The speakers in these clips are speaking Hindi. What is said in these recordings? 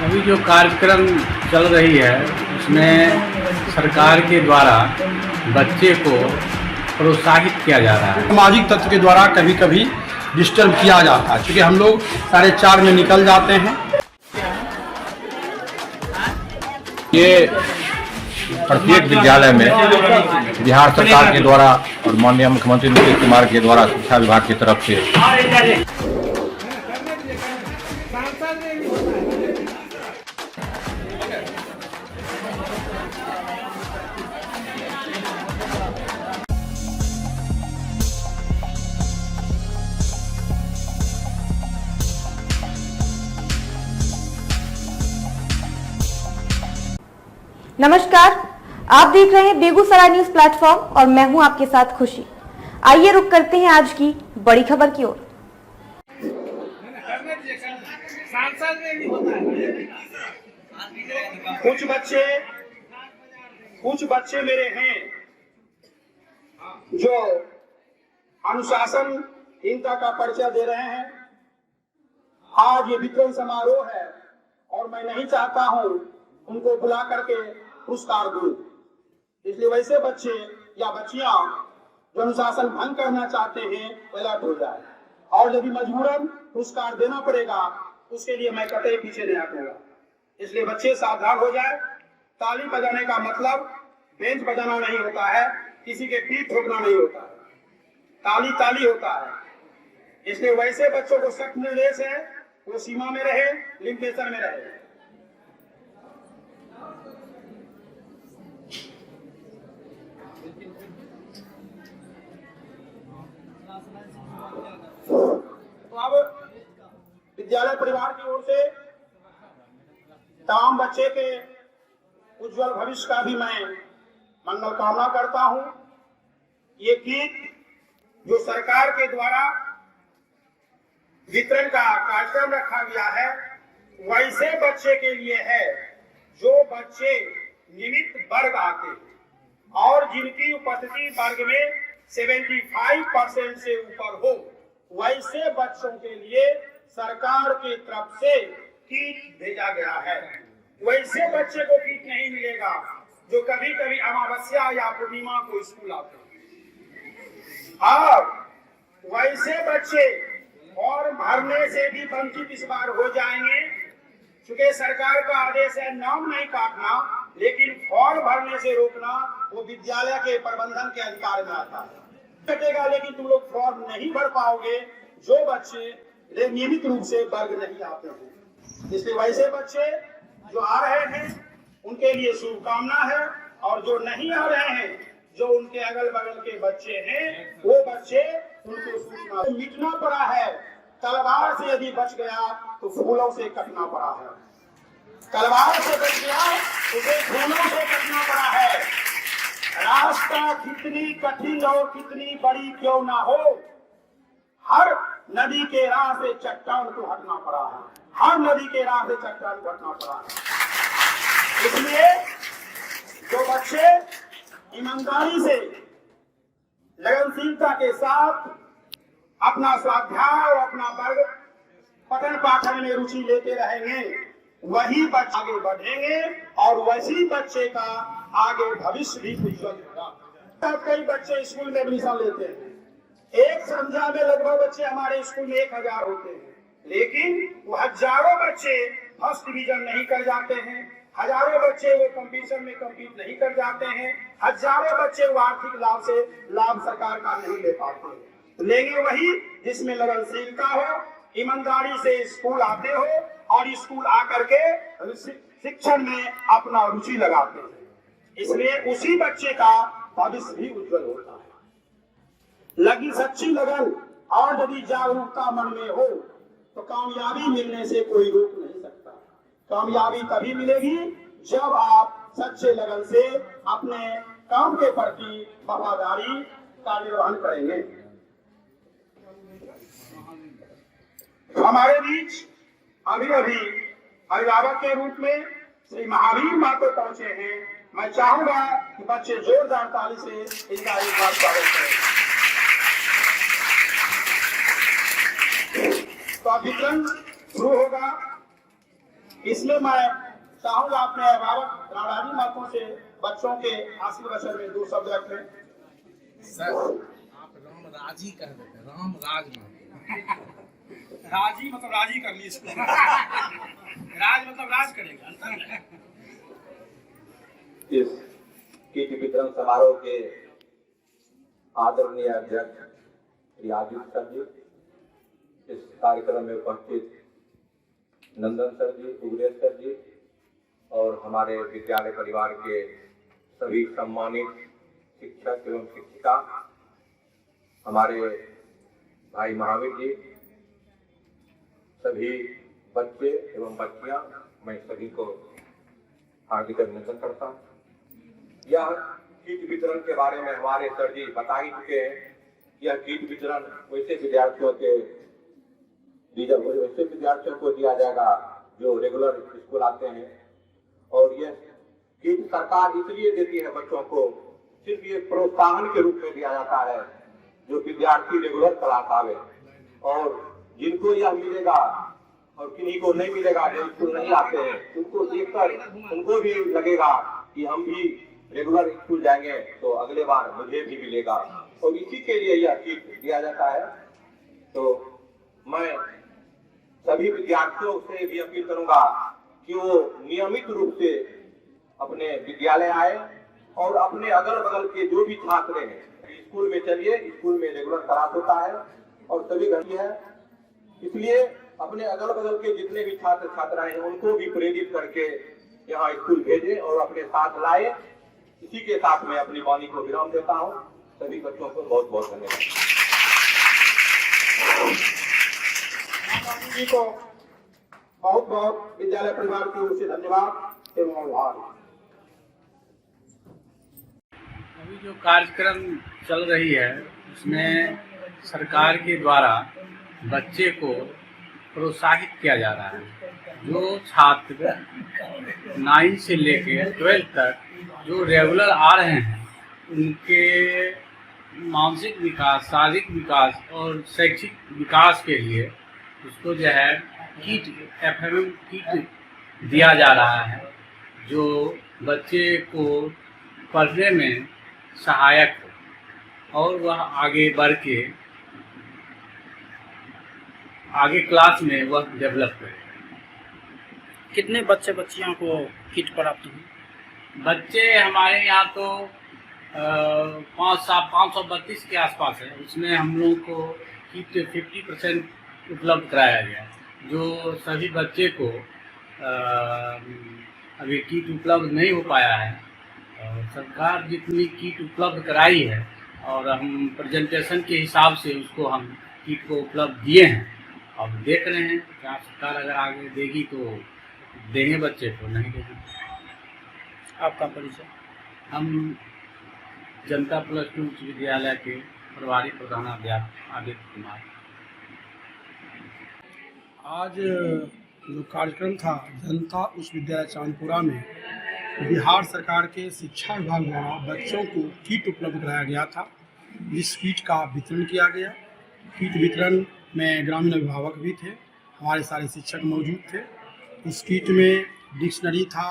अभी जो कार्यक्रम चल रही है उसमें सरकार के द्वारा बच्चे को प्रोत्साहित किया जा रहा है। सामाजिक तत्व के द्वारा कभी कभी डिस्टर्ब किया जाता है, क्योंकि हम लोग 4:30 में निकल जाते हैं। ये प्रत्येक विद्यालय में बिहार सरकार के द्वारा और माननीय मुख्यमंत्री नीतीश कुमार के द्वारा शिक्षा विभाग की तरफ से नमस्कार, आप देख रहे हैं बेगूसराय न्यूज प्लेटफॉर्म और मैं हूं आपके साथ खुशी। आइए रुक करते हैं आज की बड़ी खबर की ओर। कुछ बच्चे मेरे हैं जो अनुशासनहीनता का परिचय दे रहे हैं। आज ये वितरण समारोह है और मैं नहीं चाहता हूं उनको बुला करके पुरस्कार दूं, इसलिए वैसे बच्चे या बच्चियां जो अनुशासन भंग करना चाहते हैं वो अलर्ट हो जाए, और यदि मजबूरन पुरस्कार देना पड़ेगा उसके लिए मैं कतई पीछे नहीं हटूंगा। इसलिए बच्चे सावधान हो जाए। ताली बजाने का मतलब बेंच बजाना नहीं होता है, किसी के पीठ ठोकना नहीं होता है, ताली ताली होता है। इसलिए वैसे बच्चों को सख्त निर्देश है वो सीमा में रहे, लिमिटेशन में रहे। तो अब विद्यालय परिवार की ओर से तमाम बच्चे के उज्जवल भविष्य का भी मैं मंगल कामना करता हूं। ये किट जो सरकार के द्वारा वितरण का कार्यक्रम रखा गया है वैसे बच्चे के लिए है जो बच्चे नियमित वर्ग आते हैं और जिनकी उपस्थिति वर्ग में 75% से ऊपर हो, वैसे बच्चों के लिए सरकार की तरफ से किट भेजा गया है। वैसे बच्चे को किट नहीं मिलेगा जो कभी कभी अमावस्या या पूर्णिमा को स्कूल आते हैं। और वैसे बच्चे और भरने से भी वंचित इस बार हो जाएंगे, क्योंकि सरकार का आदेश है नाम नहीं काटना, लेकिन फॉर्म भरने से रोकना वो विद्यालय के प्रबंधन के अधिकार में आता है। कटेगा लेकिन तुम लोग फॉर्म नहीं भर पाओगे जो बच्चे नियमित रूप से वर्ग नहीं आते हैं। इसलिए वैसे बच्चे जो आ रहे हैं उनके लिए शुभकामना है, और जो नहीं आ रहे हैं, जो उनके अगल बगल के बच्चे हैं, वो बच्चे उनको सूचना मिटना पड़ा है। तलवार से यदि बच गया तो फूलों से कटना पड़ा है, तलवार से बच गया उसे फूलों से कटना पड़ा है। रास्ता कितनी कठिन और कितनी बड़ी क्यों ना हो, हर नदी के राह से चट्टान को हटना पड़ा है, हर नदी के राह से चट्टान को हटना पड़ा है। इसलिए जो बच्चे ईमानदारी से लगनशीलता के साथ अपना स्वाध्याय और अपना वर्ग पठन पाठन में रुचि लेते रहेंगे, वही बच्चे आगे बढ़ेंगे और वैसी बच्चे का आगे भविष्य भी उज्जवल होगा। कई बच्चे स्कूल में एडमिशन लेते हैं, एक संख्या में लगभग बच्चे हमारे स्कूल में 1000 होते हैं, लेकिन वो हजारों बच्चे फर्स्ट डिवीजन नहीं कर जाते हैं, हजारों बच्चे वो कंपटीशन में कम्पीट नहीं कर जाते हैं, हजारों बच्चे वो आर्थिक लाभ सरकार का नहीं ले पाते। लेंगे वही जिसमें लगनशीलता हो, ईमानदारी से स्कूल आते हो और स्कूल आकर के शिक्षण में अपना रुचि लगाते हैं। इसलिए उसी बच्चे का भविष्य भी उज्जवल होता है। लगी सच्ची लगन और यदि जागरूकता मन में हो तो कामयाबी मिलने से कोई रोक नहीं सकता। कामयाबी तभी मिलेगी जब आप सच्चे लगन से अपने काम के प्रति वफादारी का निर्वहन करेंगे। हमारे बीच अभी अभिभावक के रूप में श्री महावीर मातो पहुंचे हैं। मैं चाहूंगा कि बच्चे जोरदार ताली से इनका एक बार स्वागत करें। तो वितरण शुरू होगा। इसलिए मैं चाहूंगा अपने अभिभावक रामराजी मातों से बच्चों के आशीर्वचन में 2 शब्द रखें। सर आप राम राजी कह देते, राम राज राजी मतलब राजी कर ली इसको। राज मतलब राज करेगा, अंतर है। इस किट वितरण समारोह के आदरणीय अध्यक्ष श्री आदित्य सर जी, इस कार्यक्रम में उपस्थित नंदन सर जी, उग्रेश सर जी और हमारे विद्यालय परिवार के सभी सम्मानित शिक्षक एवं शिक्षिका, हमारे भाई महावीर जी, सभी बच्चे एवं बच्चियां, मैं सभी को हार्दिक अभिनंदन करता हूँ। यह किट वितरण के बारे में हमारे सर जी बता ही चुके हैं। यह किट वितरण वैसे विद्यार्थियों को दिया जाएगा जो रेगुलर स्कूल आते हैं, और यह किट सरकार इसलिए देती है बच्चों को, सिर्फ ये प्रोत्साहन के रूप में दिया जाता है जो विद्यार्थी रेगुलर क्लास आवे, और जिनको यह मिलेगा और किन्हीं को नहीं मिलेगा, जो स्कूल नहीं आते हैं, उनको देखकर उनको भी लगेगा कि हम भी रेगुलर स्कूल जाएंगे तो अगले बार मुझे भी मिलेगा, और इसी के लिए यह किट दिया जाता है। तो मैं सभी विद्यार्थियों से भी अपील करूंगा कि वो नियमित रूप से अपने विद्यालय आए और अपने अगल बगल के जो भी छात्र हैं स्कूल में चलिए, स्कूल में रेगुलर क्लास होता है और सभी घंटी है, इसलिए अपने अगल बगल के जितने भी छात्र छात्राएं हैं उनको भी प्रेरित करके यहाँ स्कूल भेजें और अपने साथ लाए। इसी के साथ मैं अपनी वाणी को विराम देता हूँ। सभी बच्चों को बहुत बहुत धन्यवाद। जी को बहुत बहुत विद्यालय परिवार की ओर से धन्यवाद एवं आभार। अभी जो कार्यक्रम चल रही है उसमें सरकार के द्वारा बच्चे को प्रोत्साहित किया जा रहा है। जो छात्र 9 से लेकर 12 तक जो रेगुलर आ रहे हैं उनके मानसिक विकास, शारीरिक विकास और शैक्षिक विकास के लिए उसको जो है किट FMM किट दिया जा रहा है, जो बच्चे को पढ़ने में सहायक हो और वह आगे बढ़ के आगे क्लास में वह डेवलप करे। कितने बच्चे बच्चियों को किट प्राप्त हुई? बच्चे हमारे यहाँ तो 532 के आसपास है। उसमें हम लोगों को किट 50% उपलब्ध कराया गया, जो सभी बच्चे को अभी किट उपलब्ध नहीं हो पाया है। और सरकार जितनी किट उपलब्ध कराई है और हम प्रेजेंटेशन के हिसाब से उसको हम किट को उपलब्ध दिए हैं। अब देख रहे हैं क्या सरकार अगर आगे देगी तो देंगे बच्चे को, नहीं देगी। आपका परिचय? हम जनता +2 उच्च विद्यालय के प्रभारी प्रधानाध्यापक आदित्य कुमार। आज जो कार्यक्रम था जनता उच्च विद्यालय चांदपुरा में बिहार सरकार के शिक्षा विभाग द्वारा बच्चों को किट उपलब्ध कराया गया था, जिस किट का वितरण किया गया। किट वितरण में ग्रामीण अभिभावक भी थे, हमारे सारे शिक्षक मौजूद थे। उस किट में डिक्शनरी था,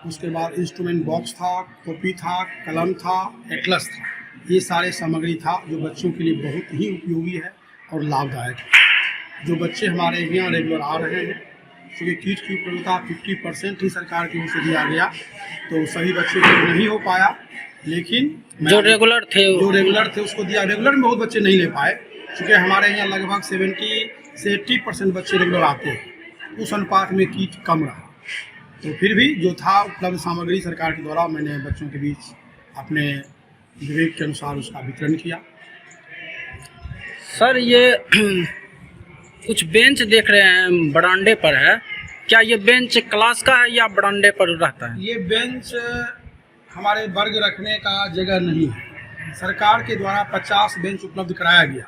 उसके बाद इंस्ट्रूमेंट बॉक्स था, कॉपी था, कलम था, एटलस था। ये सारे सामग्री था जो बच्चों के लिए बहुत ही उपयोगी है और लाभदायक है। जो बच्चे हमारे यहाँ रेगुलर आ रहे हैं, क्योंकि किट की उपलब्धता 50% ही सरकार की ओर से दिया गया, तो सभी बच्चों को नहीं हो पाया, लेकिन जो रेगुलर थे उसको दिया। रेगुलर में बहुत बच्चे नहीं ले पाए, क्योंकि हमारे यहाँ लगभग 70 से 80% बच्चे रेगुलर आते हैं, उस अनुपात में किट कम रहा। तो फिर भी जो था उपलब्ध सामग्री सरकार के द्वारा मैंने बच्चों के बीच अपने विवेक के अनुसार उसका वितरण किया। सर, ये कुछ बेंच देख रहे हैं बरामदे पर है, क्या ये बेंच क्लास का है या बरामदे पर रहता है? ये बेंच हमारे वर्ग रखने का जगह नहीं है। सरकार के द्वारा 50 बेंच उपलब्ध कराया गया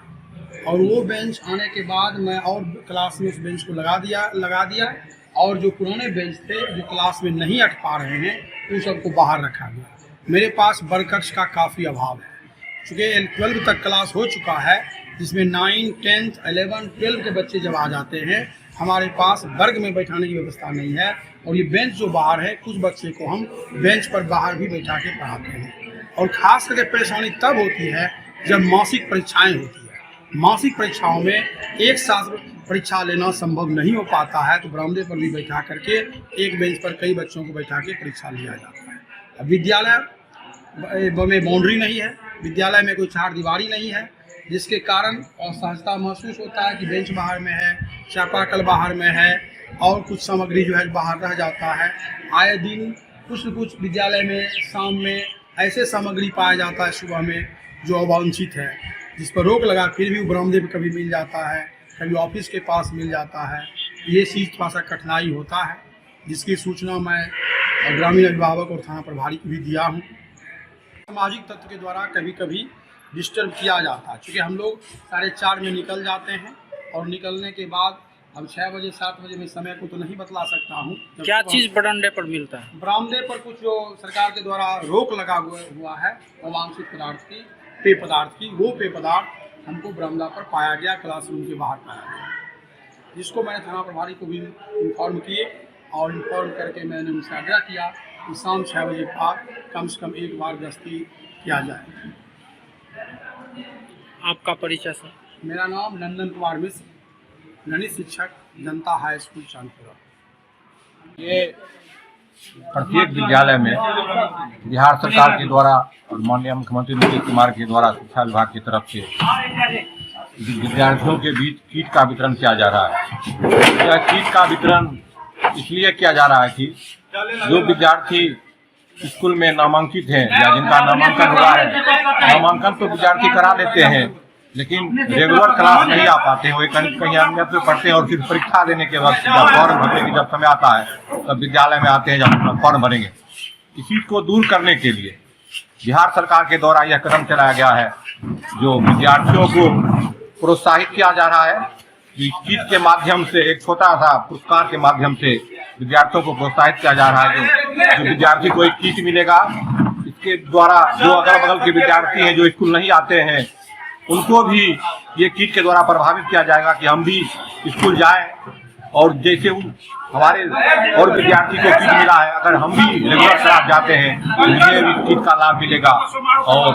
और वो बेंच आने के बाद मैं और क्लास में उस बेंच को लगा दिया और जो पुराने बेंच थे जो क्लास में नहीं अट पा रहे हैं उन सबको बाहर रखा गया। मेरे पास वर्ग कक्ष का काफ़ी अभाव है, चूँकि 12 तक क्लास हो चुका है, जिसमें 9, 10, 11, 12 के बच्चे जब आ जाते हैं हमारे पास वर्ग में बैठाने की व्यवस्था नहीं है, और ये बेंच जो बाहर है, कुछ बच्चे को हम बेंच पर बाहर भी बैठा के पढ़ाते हैं। और खास करके परेशानी तब होती है जब मासिक परीक्षाएं होती है। मासिक परीक्षाओं में एक साथ परीक्षा लेना संभव नहीं हो पाता है, तो बरामदे पर भी बैठा करके एक बेंच पर कई बच्चों को बैठा के परीक्षा लिया जाता है। अब विद्यालय में बाउंड्री नहीं है, विद्यालय में कोई चार दीवारी नहीं है, जिसके कारण असहजता महसूस होता है कि बेंच बाहर में है, चापाकल बाहर में है, और कुछ सामग्री जो है बाहर रह जाता है। आए दिन कुछ न कुछ विद्यालय में शाम में ऐसे सामग्री पाया जाता है सुबह में जो अवांछित है, जिस पर रोक लगा फिर भी बरामदे पर कभी मिल जाता है, कभी ऑफिस के पास मिल जाता है। ये चीज़ थोड़ा सा कठिनाई होता है, जिसकी सूचना मैं ग्रामीण अभिभावक और थाना प्रभारी को भी दिया हूँ। सामाजिक तत्व के द्वारा कभी कभी डिस्टर्ब किया जाता है, क्योंकि हम लोग 4:30 में निकल जाते हैं, और निकलने के बाद अब 6 बजे 7 बजे में समय को तो नहीं बतला सकता हूँ। क्या चीज़ बरामदे पर मिलता है? बरामदे पर कुछ जो सरकार के द्वारा रोक लगा हुआ है अवांछित पदार्थ की, पेय पदार्थ की, वो पेय पदार्थ हमको बरामदा पर पाया गया, क्लासरूम के बाहर पाया गया, जिसको मैंने थाना प्रभारी को भी इन्फॉर्म किए, और इन्फॉर्म करके मैंने उनसे आग्रह किया कि शाम 6 बजे बाद कम से कम एक बार गश्ती किया जाए। आपका परिचय सर? मेरा नाम नंदन कुमार मिश्र, गणित शिक्षक, जनता हाई स्कूल चांदपुरा। ये प्रत्येक विद्यालय में बिहार सरकार के द्वारा और माननीय मुख्यमंत्री नीतीश कुमार के द्वारा शिक्षा विभाग की तरफ से विद्यार्थियों के बीच किट का वितरण किया जा रहा है। यह किट का वितरण इसलिए किया जा रहा है कि जो विद्यार्थी स्कूल में नामांकित हैं या जिनका नामांकन हुआ है, नामांकन तो विद्यार्थी करा लेते हैं, लेकिन रेगुलर क्लास नहीं आ पाते हैं, वो कहीं अन्यत्र पढ़ते हैं, और फिर परीक्षा देने के वक्त जब फॉर्म भरने की जब समय आता है तब विद्यालय में आते हैं जब फॉर्म भरेंगे। इसी को दूर करने के लिए बिहार सरकार के द्वारा यह कदम चलाया गया है, जो विद्यार्थियों को प्रोत्साहित किया जा रहा है। इस किट के माध्यम से एक छोटा सा पुरस्कार के माध्यम से विद्यार्थियों को प्रोत्साहित किया जा रहा है। जो विद्यार्थी को एक किट मिलेगा, इसके द्वारा जो अगल बगल के विद्यार्थी हैं जो स्कूल नहीं आते हैं, उनको भी ये किट के द्वारा प्रभावित किया जाएगा कि हम भी स्कूल जाएं, और जैसे हमारे और विद्यार्थी को किट मिला है, अगर हम भी रेगुलर क्लास जाते हैं तो मुझे भी किट का लाभ मिलेगा। और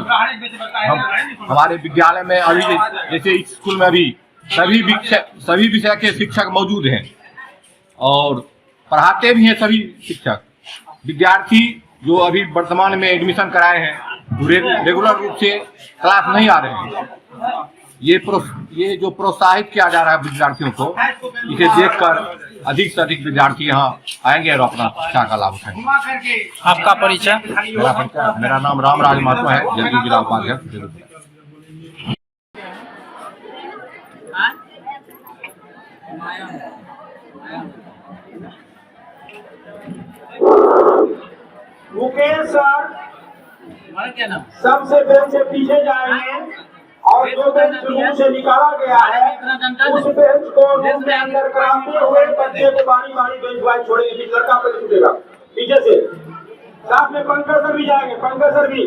हमारे विद्यालय में अभी जैसे इस स्कूल में अभी सभी विषय के शिक्षक मौजूद हैं, और पढ़ाते भी हैं सभी शिक्षक। विद्यार्थी जो अभी वर्तमान में एडमिशन कराए हैं रेगुलर रूप से क्लास नहीं आ रहे हैं। ये जो प्रोत्साहित किया जा रहा है विद्यार्थियों को, इसे देखकर अधिक से अधिक विद्यार्थी यहाँ आएंगे और अपना शिक्षा का लाभ उठाएंगे। आपका परिचय? मेरा नाम रामराज महतो है, जदयू जिला उपाध्यक्ष। मुकेश सर सबसे बेंच से पीछे जाएंगे, और जो बेंच रूम से निकाला गया है उस बेंच को रूम में अंदर कराते हुए बच्चे को बारी बारी बेंच वाइज छोड़ेंगे। लड़का पे छूटेगा पीछे से, साथ में पंकज सर भी जाएंगे। पंकज सर भी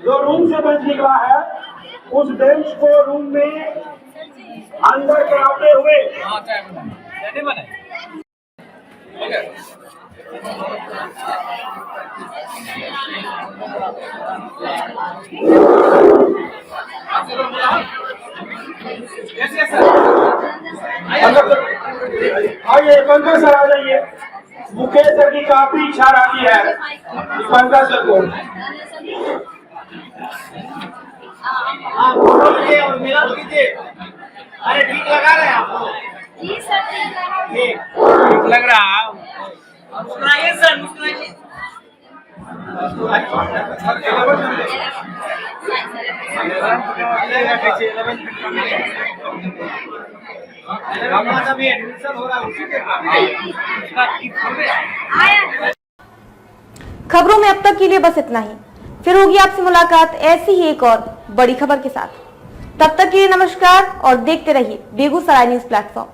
जो रूम से बेंच निकला है उस बेंच को रूम में अंदर कराते हुए आइए पंकज सर आ जाइए। मुकेश सर की काफी इच्छा रहती है पंकज सर को। और मेरा अरे ठीक लगा रहे हैं आप? ठीक लग रहा है। मुस्कुराइए सर, मुस्कुराइए। खबरों में अब तक के लिए बस इतना ही। फिर होगी आपसे मुलाकात ऐसी ही एक और बड़ी खबर के साथ। तब तक के लिए नमस्कार और देखते रहिए बेगूसराय न्यूज प्लेटफॉर्म।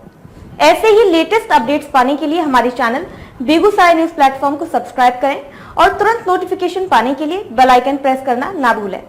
ऐसे ही लेटेस्ट अपडेट्स पाने के लिए हमारे चैनल बेगूसराय न्यूज प्लेटफॉर्म को सब्सक्राइब करें और तुरंत नोटिफिकेशन पाने के लिए बेल आइकन प्रेस करना ना भूलें।